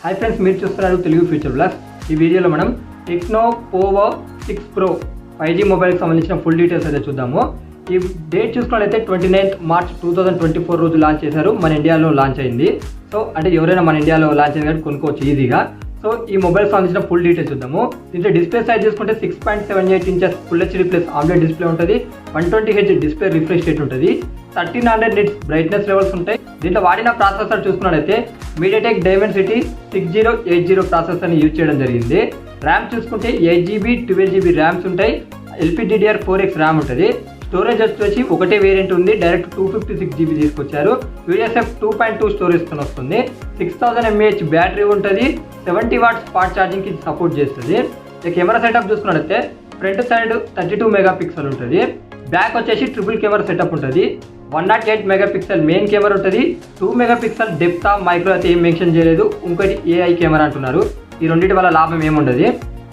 Hi friends, మీరు చూస్తున్నారు Telugu future blogs. ఈ వీడియోలో మనం టెక్నో పోవో 6 Pro 5G మొబైల్కి సంబంధించిన ఫుల్ డీటెయిల్స్ అయితే చూద్దాము. ఈ డేట్ చూసుకున్నట్లయితే 29th March 2024 రోజు లాంచ్ చేశారు. మన ఇండియాలో లాంచ్ అయింది. సో అంటే ఎవరైనా మన ఇండియాలో లాంచ్ అయిన కాబట్టి కొనుక్కోవచ్చు ఈజీగా. సో ఈ మొబైల్ సంబంధించిన ఫుల్ డీటెయిల్స్ చూద్దాము. దీంట్లో డిస్ప్లే సైజ్ చూసుకుంటే 6.78 inches full HD plus omelette display ఉంటుంది. 120Hz డిస్ప్లే రిఫ్రెష్ రేట్ ఉంటుంది. 1300 nits బ్రైట్నెస్ లెవెల్స్ ఉంటాయి. దీంట్లో వాడిన ప్రాసెసర్ చూసుకున్నట్లయితే మీడియాటెక్ డైమెన్సిటీ 6080 ప్రాసెసర్ని యూజ్ చేయడం జరిగింది. ర్యామ్ చూసుకుంటే 8GB 12GB ర్యామ్స్ ఉంటాయి. LPDDR4X ర్యామ్ ఉంటుంది. స్టోరేజ్ వచ్చి ఒకటే వేరియంట్ ఉంది, డైరెక్ట్ 256GB తీసుకొచ్చారు. USF 2.2 స్టోరేజ్తో వస్తుంది. 6000 mAh బ్యాటరీ ఉంటుంది. 70 watts ఫాస్ట్ ఛార్జింగ్కి సపోర్ట్ చేస్తుంది. ఇక కెమెరా సెటప్ చూసుకున్నట్లయితే ఫ్రంట్ సైడ్ 32 మెగాపిక్సెల్ ఉంటుంది. బ్యాక్ వచ్చేసి ట్రిపుల్ కెమెరా సెటప్ ఉంటుంది. 108 మెగాపిక్సెల్ మెయిన్ కెమెరా ఉంటుంది. 2 మెగాపిక్సెల్ డెప్త్ మైక్రో అయితే ఏం మెన్షన్ చేయలేదు. ఇంకోటి AI కెమెరా అంటున్నారు. ఈ రెండింటి వల్ల లాభం ఏముండదు.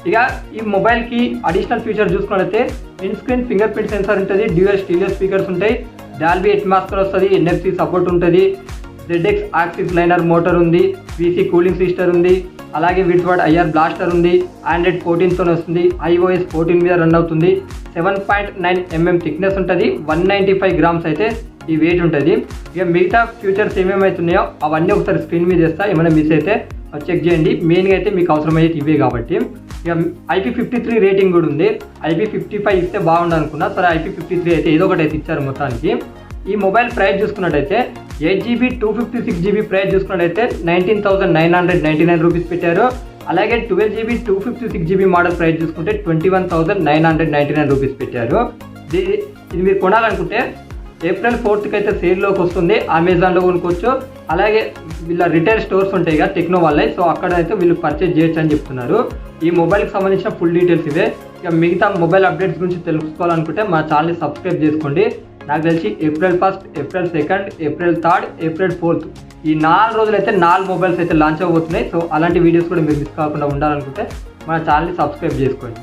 ఇక ఈ మొబైల్కి అడిషనల్ ఫీచర్ చూసుకున్నట్లయితే in screen finger print censor ఉంటుంది. డ్యూయల్ స్టీరియో స్పీకర్స్ ఉంటాయి. డాల్బీ అట్మాస్ఫియర్ వస్తుంది. NFC సపోర్ట్ ఉంటుంది. ZX యాక్సిస్ లైనర్ మోటార్ ఉంది. VC కూలింగ్ సిస్టమ్ ఉంది. అలాగే విడ్వర్డ్ IR బ్లాస్టర్ ఉంది. Android 14తో వస్తుంది. iOS 14 మీద రన్ అవుతుంది. 7.9 mm థిక్నెస్ ఉంటుంది. 195 grams అయితే ఈ వెయిట్ ఉంటుంది. ఇక మిగతా ఫ్యూచర్స్ ఏమేమవుతున్నాయో అవన్నీ ఒకసారి స్క్రీన్ మీద చేస్తా. ఏమైనా మిస్ అయితే చెక్ చేయండి. మెయిన్గా అయితే మీకు అవసరమయ్యేది ఇవే కాబట్టి. ఇక IP53 రేటింగ్ కూడా ఉంది. IP55 ఇస్తే బాగుండు అనుకున్నా. సరే IP53 అయితే ఏదో ఒకటి అయితే ఇచ్చారు మొత్తానికి. ఈ మొబైల్ ప్రైస్ చూసుకున్నట్టయితే 8GB 256GB ప్రైస్ చూసుకున్నట్టయితే 19,999 రూపీస్ పెట్టారు. అలాగే 12GB 256GB మోడల్ ప్రైస్ చూసుకుంటే 21,999 రూపీస్ పెట్టారు. ఇది మీరు కొనాలనుకుంటే April 4th అయితే సేల్లోకి వస్తుంది. అమెజాన్లో కొనుక్కోవచ్చు. అలాగే వీళ్ళ రిటైల్ స్టోర్స్ ఉంటాయి కదా టెక్నో వాళ్ళే, సో అక్కడ అయితే వీళ్ళు పర్చేజ్ చేయొచ్చు అని చెప్తున్నారు. ఈ మొబైల్కి సంబంధించిన ఫుల్ డీటెయిల్స్ ఇవే. ఇక మిగతా మొబైల్ అప్డేట్స్ గురించి తెలుసుకోవాలనుకుంటే మా ఛానల్ని సబ్స్క్రైబ్ చేసుకోండి. నాకు తెలిసి April 1st, April 2nd, April 3rd, April 4th ఈ 4 రోజులు అయితే 4 మొబైల్స్ అయితే లాంచ్ అవబోతున్నాయి. సో అలాంటి వీడియోస్ కూడా మీరు మిస్ కాకుండా ఉండాలనుకుంటే మన ఛానల్ని సబ్స్క్రైబ్ చేసుకోండి.